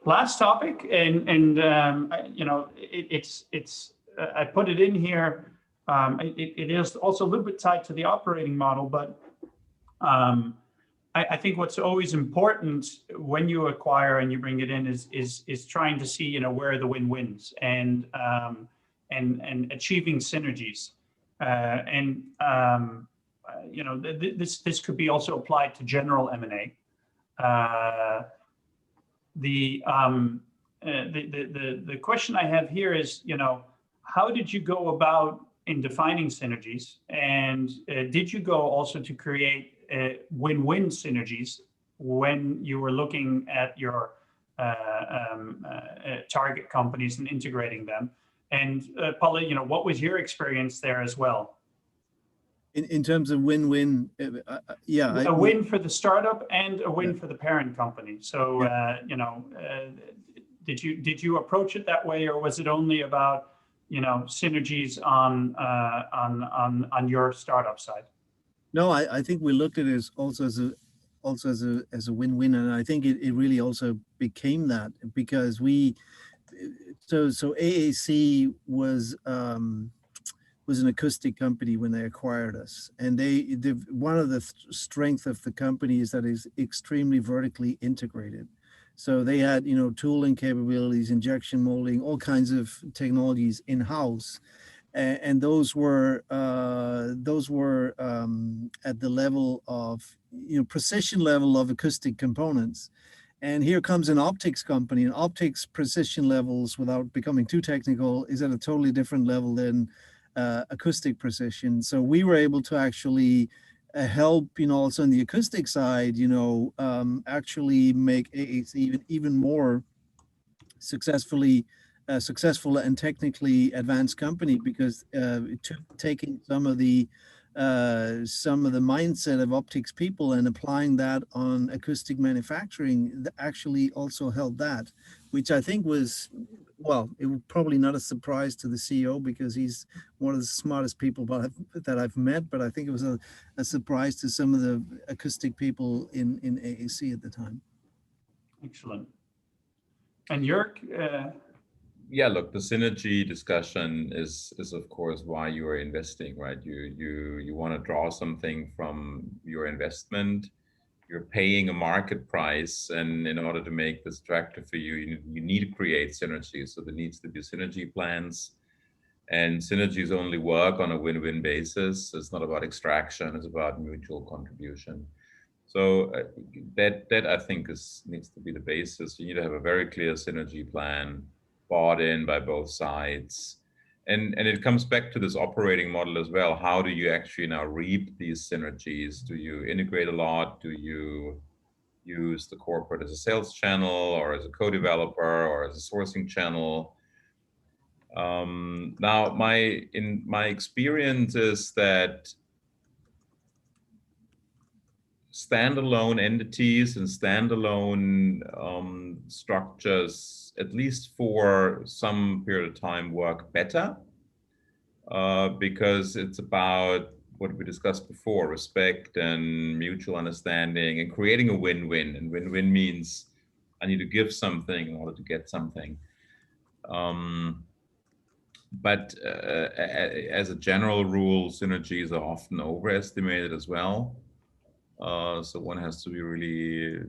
Last topic, it's I put it in here. It is also a little bit tied to the operating model, but I think what's always important when you acquire and you bring it in is trying to see where are the win-wins and achieving synergies. This could be also applied to general M&A. The question I have here is, how did you go about in defining synergies, and did you go also to create win-win synergies when you were looking at your target companies and integrating them? And Paul, what was your experience there as well? In terms of win-win, yeah. A win for the startup and a win for the parent company. So, did you approach it that way, or was it only about synergies on your startup side? No, I think we looked at it as a win-win, and I think it really also became that because so AAC was an acoustic company when they acquired us, and one of the strength of the company is that it's extremely vertically integrated. So they had tooling capabilities, injection molding, all kinds of technologies in house, and those were at the level of precision level of acoustic components. And here comes an optics company, and optics precision levels, without becoming too technical, is at a totally different level than acoustic precision. So we were able to actually help, also on the acoustic side, actually make AAC even more successful and technically advanced company, because taking some of the mindset of optics people and applying that on acoustic manufacturing actually also helped that, which I think was, it was probably not a surprise to the CEO, because he's one of the smartest people that I've met, but I think it was a surprise to some of the acoustic people in AAC at the time. Excellent. And Jörg? Yeah, look, the synergy discussion is of course why you are investing, right? You want to draw something from your investment. You're paying a market price, and in order to make this attractive for you, you need to create synergies. So there needs to be synergy plans, and synergies only work on a win-win basis. It's not about extraction; it's about mutual contribution. So that I think needs to be the basis. You need to have a very clear synergy plan, bought in by both sides. And it comes back to this operating model as well. How do you actually now reap these synergies? Do you integrate a lot? Do you use the corporate as a sales channel, or as a co-developer, or as a sourcing channel? Now, my experience is that standalone entities and standalone structures, at least for some period of time, work better because it's about what we discussed before: respect and mutual understanding, and creating a win-win. And win-win means I need to give something in order to get something. But as a general rule, synergies are often overestimated as well. So one has to be really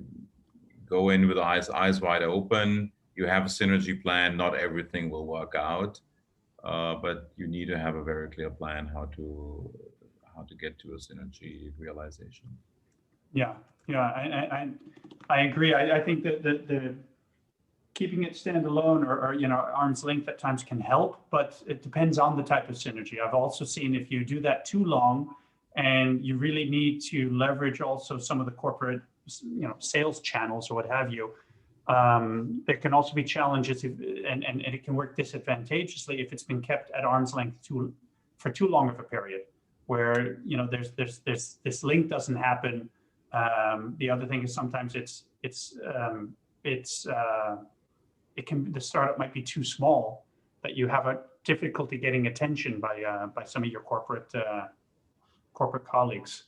go in with eyes wide open. You have a synergy plan. Not everything will work out, but you need to have a very clear plan how to get to a synergy realization. Yeah, I agree. I think that the keeping it standalone or arm's length at times can help, but it depends on the type of synergy. I've also seen if you do that too long, and you really need to leverage also some of the corporate, sales channels or what have you. There can also be challenges, and it can work disadvantageously if it's been kept at arm's length for too long of a period, where there's this link doesn't happen. The other thing is sometimes the startup might be too small that you have a difficulty getting attention by some of your corporate colleagues.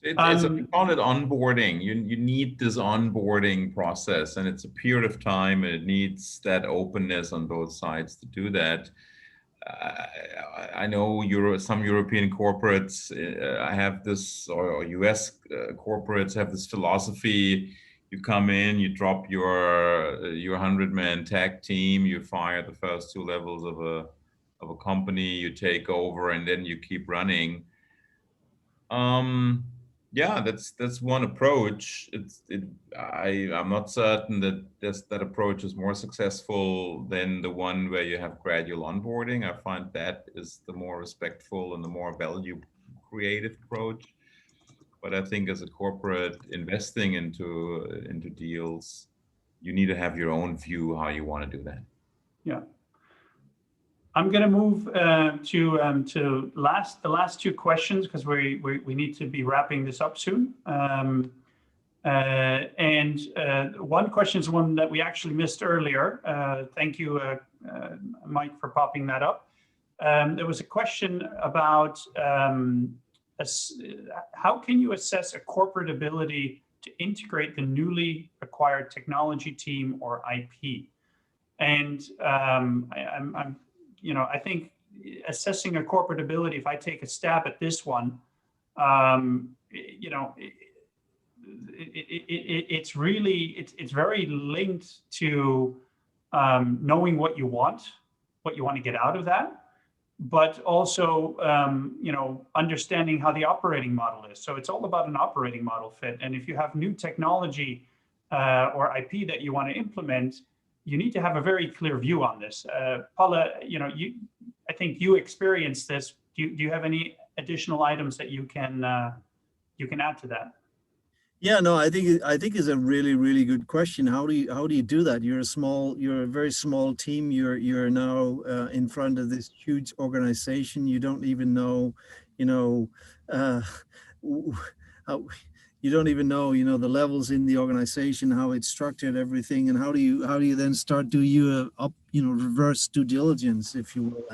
It's I call it onboarding. You need this onboarding process, and it's a period of time, and it needs that openness on both sides to do that. I know some European corporates have this, or US corporates have this philosophy. You come in, you drop your 100-man tech team, you fire the first two levels of a company, you take over, and then you keep running. Yeah, that's one approach. I'm not certain that that approach is more successful than the one where you have gradual onboarding. I find that is the more respectful and the more value creative approach. But I think as a corporate investing into deals, you need to have your own view how you want to do that. Yeah. I'm going to move to the last two questions, because we need to be wrapping this up soon. And one question is one that we actually missed earlier. Thank you, Mike, for popping that up. There was a question about how can you assess a corporate ability to integrate the newly acquired technology team or IP? And I think assessing a corporate ability, if I take a stab at this one, it's very linked to knowing what you want to get out of that, but also understanding how the operating model is. So it's all about an operating model fit. And if you have new technology or IP that you want to implement, you need to have a very clear view on this. Paula, I think you experienced this. Do you have any additional items that you can add to that? Yeah, no, I think it's a really, really good question. How do you do that? You're a very small team. You're now in front of this huge organization. You don't even know, you don't even know, the levels in the organization, how it's structured, everything, and how do you then start reverse due diligence, if you will.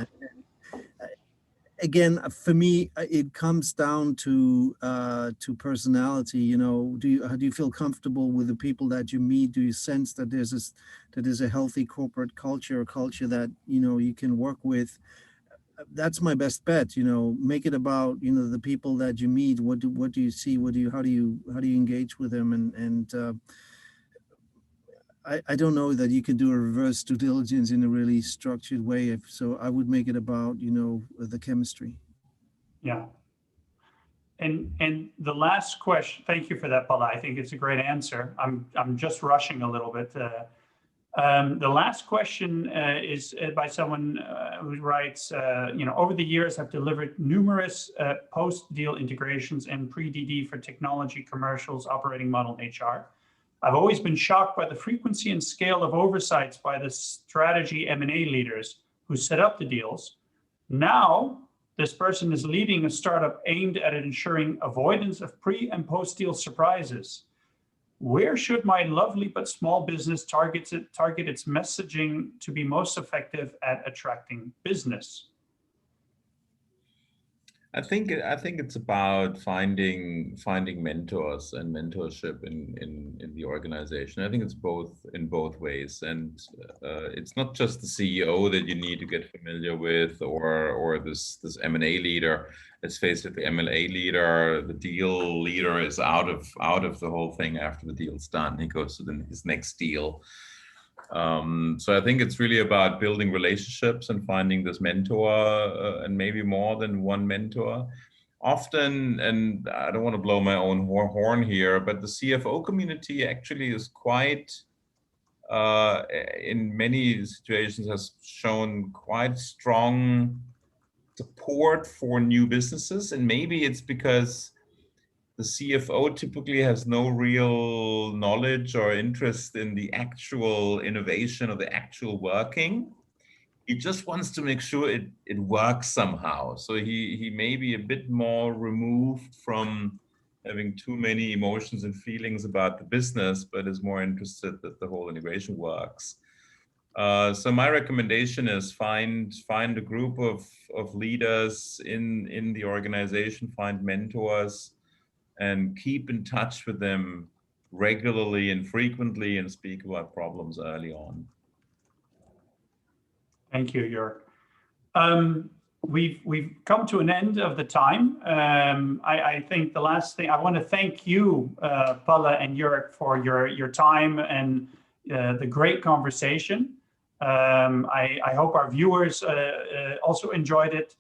Again, for me, it comes down to personality. How do you feel comfortable with the people that you meet? Do you sense that there's a healthy corporate culture, a culture that you can work with? That's my best bet. Make it about the people that you meet. What do you see? How do you engage with them? And I don't know that you can do a reverse due diligence in a really structured way. So I would make it about the chemistry. Yeah. And the last question. Thank you for that, Paula. I think it's a great answer. I'm just rushing a little bit. The last question is by someone who writes, over the years, I've delivered numerous post-deal integrations and pre-DD for technology, commercials, operating model, and HR. I've always been shocked by the frequency and scale of oversights by the strategy M&A leaders who set up the deals. Now, this person is leading a startup aimed at ensuring avoidance of pre- and post-deal surprises. Where should my lovely but small business target its messaging to be most effective at attracting business? I think it's about finding mentors and mentorship in the organization. I think it's in both ways, and it's not just the CEO that you need to get familiar with, or this M&A leader. Let's face it, the M&A leader, the deal leader, is out of the whole thing after the deal's done. He goes to his next deal. So I think it's really about building relationships and finding this mentor, and maybe more than one mentor. Often, and I don't want to blow my own horn here, but the CFO community actually is quite, in many situations, has shown quite strong support for new businesses. And maybe it's because the CFO typically has no real knowledge or interest in the actual innovation or the actual working. He just wants to make sure it works somehow. So he may be a bit more removed from having too many emotions and feelings about the business, but is more interested that the whole integration works. So my recommendation is find a group of leaders in the organization, find mentors, and keep in touch with them regularly and frequently and speak about problems early on. Thank you, Jörg. We've come to an end of the time. I think the last thing, I want to thank you, Palle and Jörg, for your time and the great conversation. I hope our viewers also enjoyed it.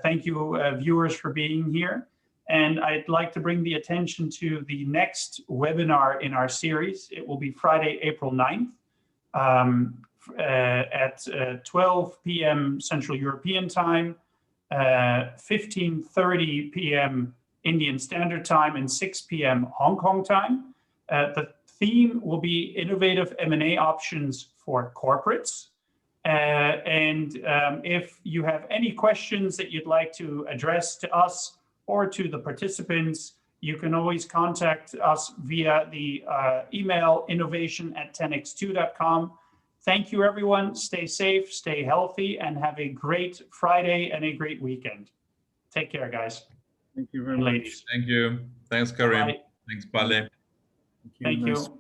Thank you, viewers, for being here. And I'd like to bring the attention to the next webinar in our series. It will be Friday, April 9th at 12 p.m. Central European Time, 15:30 p.m. Indian Standard Time, and 6 p.m. Hong Kong time. The theme will be innovative M&A options for corporates. If you have any questions that you'd like to address to us or to the participants, you can always contact us via the email innovation@10x2.com. Thank you, everyone. Stay safe, stay healthy, and have a great Friday and a great weekend. Take care, guys. Thank you very and much. ladies. Thank you. Thanks, Karim. Bye. Thanks, Palle. Thank Nice you.